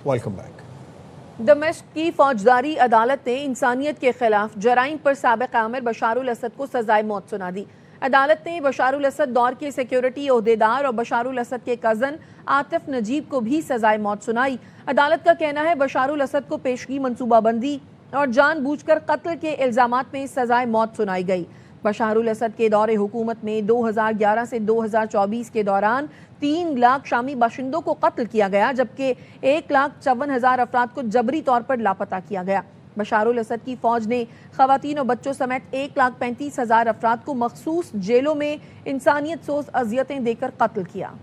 Welcome back. दमिश्क की फौजदारी अदालत ने इंसानियत के खिलाफ जराइम पर साबिक आमिर बशारुल असद को सजाए मौत सुना दी। अदालत ने बशारुल असद दौर के सिक्योरिटी ओहदेदार और बशारुल असद के कजन आतिफ नजीब को भी सजाए मौत सुनाई। अदालत का कहना है बशारुल असद को पेशगी मनसूबाबंदी और जानबूझकर कत्ल के इल्जामात में सजाए मौत सुनाई गई। बशारुल असद के दौरे हुकूमत में 2011 से 2024 के दौरान 3 लाख शामी बाशिंदों को कत्ल किया गया, जबकि 1,54,000 अफराद को जबरी तौर पर लापता किया गया। बशारुल असद की फौज ने खवातीन और बच्चों समेत 1,35,000 अफराद को मखसूस जेलों में इंसानियत सोज अजियतें देकर कत्ल किया।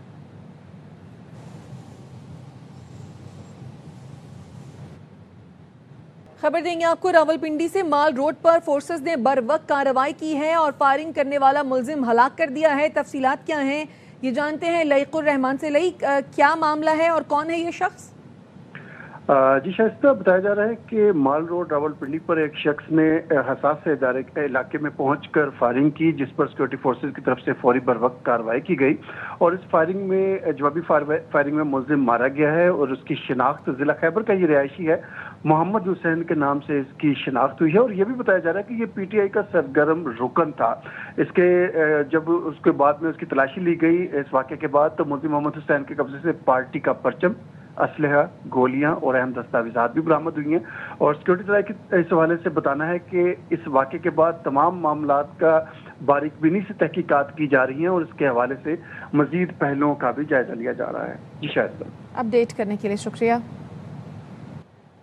खबर देंगे आपको रावलपिंडी से। माल रोड पर फोर्सेस ने बरवक्त कार्रवाई की है और फायरिंग करने वाला मुलजिम हलाक कर दिया है। तफसीलात क्या हैं ये जानते हैं लईकुर रहमान से। लईक, क्या मामला है और कौन है ये शख्स? जी शाइस्ता, बताया जा रहा है कि माल रोड रावलपिंडी पर एक शख्स ने हसास इलाके में पहुंचकर फायरिंग की, जिस पर सिक्योरिटी फोर्सेज की तरफ से फौरी बरवक्त कार्रवाई की गई और इस फायरिंग में जवाबी फायरिंग में मुलजिम मारा गया है और उसकी शिनाख्त जिला खैबर का ये रिहायशी है, मोहम्मद हुसैन के नाम से इसकी शिनाख्त हुई है। और ये भी बताया जा रहा है कि ये पीटीआई का सरगर्म रुकन था। इसके जब उसके बाद में उसकी तलाशी ली गई इस वाक़े के बाद, तो मुलजिम मोहम्मद हुसैन के कब्जे से पार्टी का परचम, असलहा, गोलियां और अहम दस्तावेजात भी बरामद हुई हैं। और सिक्योरिटी तलाश के इस हवाले से बताना है कि इस वाक़े के बाद तमाम मामलात का बारीकबीनी से तहकीकात की जा रही हैं और इसके हवाले से मजीद पहलुओं का भी जायजा लिया जा रहा है। जी शायद अपडेट करने के लिए शुक्रिया।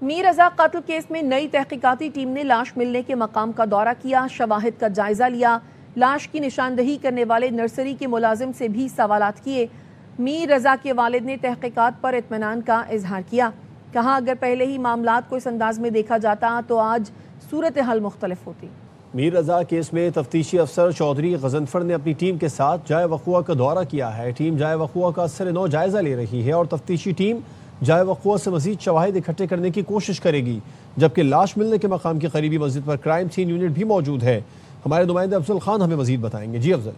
मीर रजा कत्ल केस में नई तहकीकाती टीम ने लाश मिलने के मकाम का दौरा किया, शवाहिद का जायजा लिया, लाश की निशानदही करने वाले नर्सरी के मुलाजिम से भी सवालात किए। मीर रजा के वालिद ने तहकीकात पर इत्मीनान का इजहार किया, कहा अगर पहले ही मामलात को इस अंदाज में देखा जाता तो आज सूरत हाल मुख्तलिफ होती। मीर रजा केस में तफ्तीशी अफसर चौधरी गजनफर ने अपनी टीम के साथ जाए वक़ुआ का दौरा किया है। टीम जाए वक़ुआ का असर-ए-नौ जायजा ले रही है और तफ्तीशी टीम जाए वक़ुआ से मजीद शवाहिद इकट्ठे करने की कोशिश करेगी, जबकि लाश मिलने के मकाम की करीबी मस्जिद पर क्राइम सीन यूनिट भी मौजूद है। हमारे नुमाइंदे अफजल खान हमें मजीद बताएंगे। जी अफजल।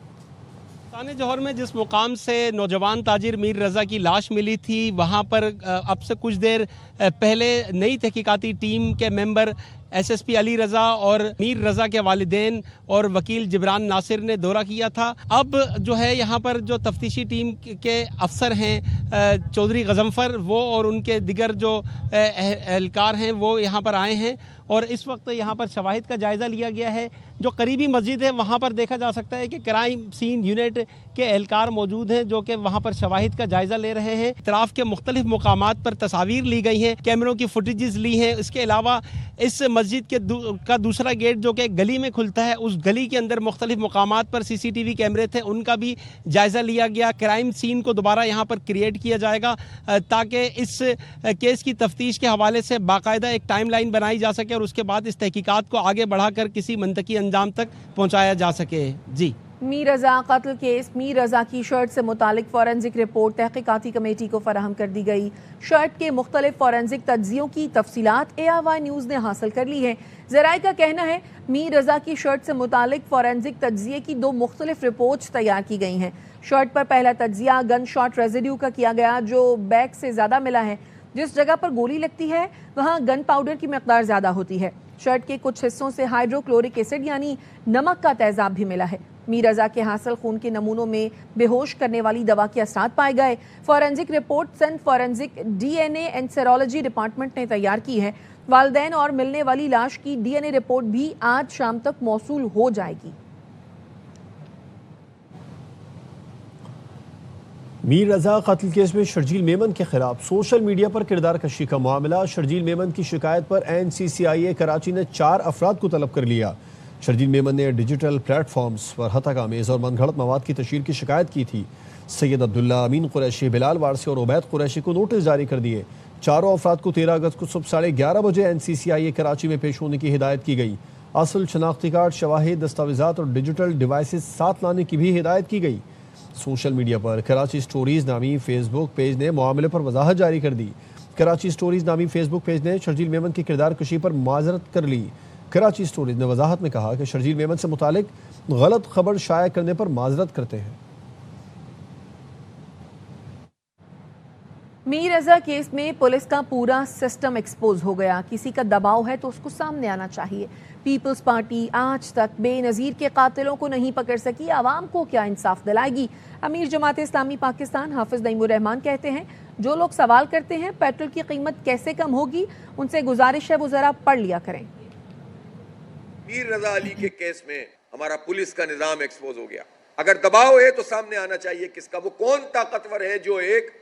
थाने जौहर में जिस मुकाम से नौजवान ताजिर मीर रज़ा की लाश मिली थी, वहाँ पर अब से कुछ देर पहले नई तहकीकाती टीम के मेंबर एसएसपी अली रज़ा और मीर रज़ा के वालिदैन और वकील जिब्रान नासिर ने दौरा किया था। अब जो है यहाँ पर जो तफ्तीशी टीम के अफसर हैं चौधरी गजनफर, वो और उनके दिगर जो एहलकार हैं वो यहाँ पर आए हैं और इस वक्त यहाँ पर शवाहिद का जायज़ा लिया गया है। जो करीबी मस्जिद है वहाँ पर देखा जा सकता है कि क्राइम सीन यूनिट के एहलकार मौजूद हैं जो कि वहाँ पर शवाहिद का जायज़ा ले रहे हैं। इतराफ़ के मुख्तलिफ मुकामात पर तस्वीर ली गई हैं, कैमरों की फुटेजेस ली हैं। इसके अलावा इस मस्जिद के का दूसरा गेट जो कि गली में खुलता है, उस गली के अंदर मुख्तलिफ मुकामात पर CCTV कैमरे थे, उनका भी जायज़ा लिया गया। क्राइम सीन को दोबारा यहाँ पर क्रिएट किया जाएगा ताकि इस केस की तफ्तीश के हवाले से बाकायदा एक टाइम लाइन बनाई जा सके और उसके बाद इस तहकीकात को आगे बढ़ाकर किसी मंतकी अंजाम तक पहुँचाया जा सके। जी। मीर रजा कत्ल केस, मीर रजा की शर्ट से मुतालिक फॉरेंसिक रिपोर्ट तहकीकाती कमेटी को फराहम कर दी गई। शर्ट के मुख्तलिफ फॉरेंसिक तज्जियों की तफसीलात ARY न्यूज़ ने हासिल कर ली है। ज़राए का कहना है मीर रजा की शर्ट से मुतालिक फॉरेंसिक तज्जिए की 2 मुख्तलिफ रिपोर्ट्स तैयार की गई हैं। शर्ट पर पहला तज्जिया गन शॉट रेजिड्यू का किया गया, जो बैग से ज़्यादा मिला है। जिस जगह पर गोली लगती है वहाँ गन पाउडर की मकदार ज़्यादा होती है। शर्ट के कुछ हिस्सों से हाइड्रोक्लोरिक एसिड यानी नमक का तेजाब भी मिला है। मीर रजा के हासिल खून के नमूनों में बेहोश करने वाली दवा के असरात पाए गए। Forensic report sent forensic DNA and serology department ने तैयार की है। वालिदैन और मिलने वाली लाश की DNA रिपोर्ट भी आज शाम तक मौसूल हो जाएगी। मीर रजा कत्ल केस में शर्जील मेमन के खिलाफ सोशल मीडिया पर किरदार कशी का मामला। शर्जील मेमन की शिकायत पर NCCIA कराची ने 4 अफराद को तलब कर लिया। शर्जील मेमन ने डिजिटल प्लेटफॉर्म्स पर हतक-आमेज़ और मनगढ़ंत मवाद की तशहीर की शिकायत की थी। सैयद अब्दुल्ला, अमीन कुरैशी, बिलाल वारसी और उबैद कुरैशी को नोटिस जारी कर दिए। चारों अफराद को 13 अगस्त को सुबह 11:30 बजे NCCIA कराची में पेश होने की हिदायत की गई। असल शनाख्ती कार्ड, शवाहिद, दस्तावेजात और डिजिटल डिवाइसेस साथ लाने की भी हिदायत की गई। सोशल मीडिया पर कराची स्टोरीज नामी फेसबुक पेज ने मामले पर वजाहत जारी कर दी। कराची स्टोरीज नामी फेसबुक पेज ने शर्जील मेमन की किरदार कशी पर माजरत कर ली। कराची स्टोरीज ने वजाहत में कहा कि शर्जील मेमन से मुतालिक गलत खबर शाया करने पर माजरत करते हैं। मीर रजा केस में पुलिस का पूरा सिस्टम एक्सपोज हो गया। किसी का दबाव है तो उसको सामने आना चाहिए। पीपल्स पार्टी आज तक बेनजीर के कातिलों को नहीं पकड़ सकी, आवाम को क्या इंसाफ दिलाएगी? अमीर जमात इस्लामी पाकिस्तान हाफिज नईमुर रहमान कहते हैं, जो लोग सवाल करते हैं पेट्रोल की कीमत कैसे कम होगी, उनसे गुजारिश है वो जरा पढ़ लिया करें। मीर रजा अली के केस में हमारा पुलिस का निजाम एक्सपोज हो गया। अगर दबाव है तो सामने आना चाहिए किसका, वो कौन ताकतवर है जो एक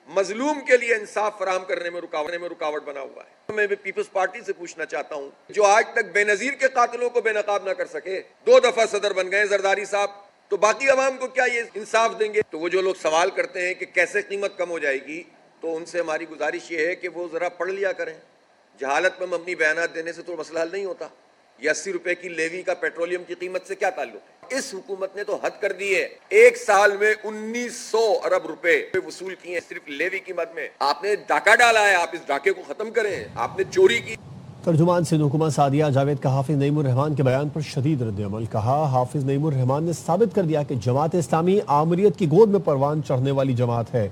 मजलूम के लिए इंसाफ फराहम करने में रुकावट बना हुआ है। मैं भी पीपल्स पार्टी से पूछना चाहता हूं, जो आज तक बेनजीर के कातिलों को बेनकाब ना कर सके, 2 दफा सदर बन गए जरदारी साहब, तो बाकी अवाम को क्या ये इंसाफ देंगे? तो वो जो लोग सवाल करते हैं कि कैसे कीमत कम हो जाएगी, तो उनसे हमारी गुजारिश ये है कि वो जरा पढ़ लिया करें। जहालत में अपनी बयानात देने से तो मसला हल नहीं होता। ये 80 रुपए की लेवी का पेट्रोलियम की कीमत से क्या ताल्लुक है? इस हुकूमत ने तो हद कर दी है। 1 साल में 1900 अरब रुपए वसूल किए सिर्फ लेवी की मद में। आपने डाका डाला है, आप इस डाके को खत्म करें। आपने चोरी की। तर्जुमान सिंध हुकूमत सादिया जावेद का हाफिज नईमुर रहमान के बयान पर शदीद रद्द-ए-अमल। कहा, हाफिज नईमुर रहमान ने साबित कर दिया कि जमात इस्लामी आमरीत की गोद में परवान चढ़ने वाली जमात है।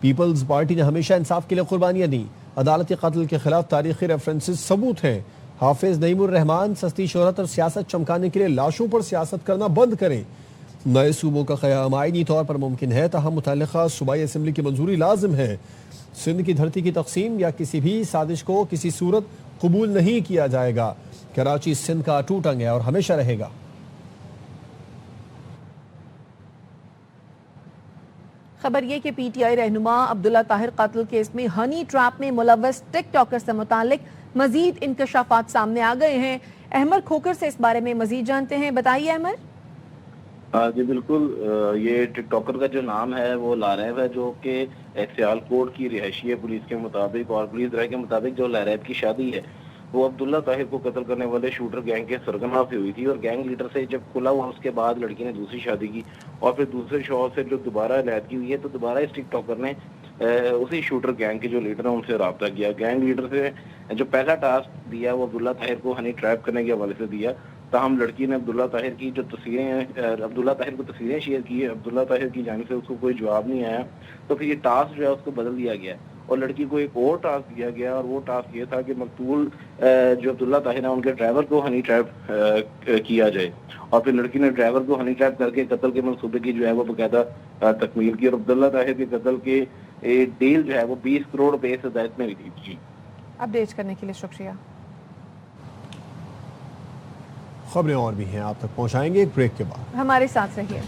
पीपल्स पार्टी ने हमेशा इंसाफ के लिए कुर्बानियां दी। अदालती कत्ल के खिलाफ तारीखी रेफरेंसेस सबूत हैं। हाफिज नईमुर रहमान सस्ती शोहरत और सियासत चमकाने के लिए लाशों पर सियासत करना बंद करें। नए सूबों का क़याम आईनी तौर पर मुमकिन है, तहम मुतल्लिक़ा सूबाई असम्बली की मंजूरी लाजिम है। सिंध की धरती की तकसीम या किसी भी साजिश को किसी सूरत कबूल नहीं किया जाएगा। कराची सिंध का अटूट अंग है और हमेशा रहेगा। खबर ये कि पीटीआई रहनुमा अब्दुल्ला ताहिर कत्ल केस में हनी ट्रैप में मुलव्वस टिकटॉकर से मुतालिक मजीद इंकशाफात सामने आ गए हैं। अहमद खोकर से इस बारे में मजीद जानते हैं, बताइए अहमद। जी बिल्कुल, ये टिकटॉकर का जो नाम है वो लारैब है, जो कि सियालकोट की रिहायशी है पुलिस के मुताबिक। और पुलिस राय के मुताबिक जो लारैब की शादी है वो अब्दुल्ला ताहिर को कत्ल करने वाले शूटर गैंग के सरगना से हुई थी। और गैंग लीडर से जब खुला हुआ उसके बाद लड़की ने दूसरी शादी की और फिर दूसरे शौहर से जो दोबारा अलहदगी हुई है, तो दोबारा इस टिकटॉकर ने उसी शूटर गैंग के जो लीडर हैं उनसे रब्ता किया। गैंग लीडर से जो पहला टास्क दिया वो अब्दुल्ला ताहिर को हनी ट्रैप करने के हवाले से दिया। ताहम लड़की ने अब्दुल्ला ताहिर की जो तस्वीरें अब्दुल्ला ताहिर को तस्वीरें शेयर की है, अब्दुल्ला ताहिर की जानिब से उसको कोई जवाब नहीं आया, तो फिर ये टास्क जो है उसको बदल दिया गया और लड़की को एक और टास्क दिया गया। और वो टास्क ये था कि मकतूल जो अब्दुल्ला ताहिर है उनके ड्राइवर को हनी ट्रैप किया जाए। और फिर लड़की ने ड्राइवर को हनी ट्रैप करके कत्ल के मंसूबे की जो है वो बाकायदा तकमील की। और अब्दुल्ला ताहिर के कत्ल के डील जो है वो 20 करोड़ रुपए से ज़ायद में हुई थी। जी, अपडेट करने के लिए शुक्रिया। खबरें और भी हैं आप तक पहुंचाएंगे एक ब्रेक के बाद। हमारे साथ रहिए।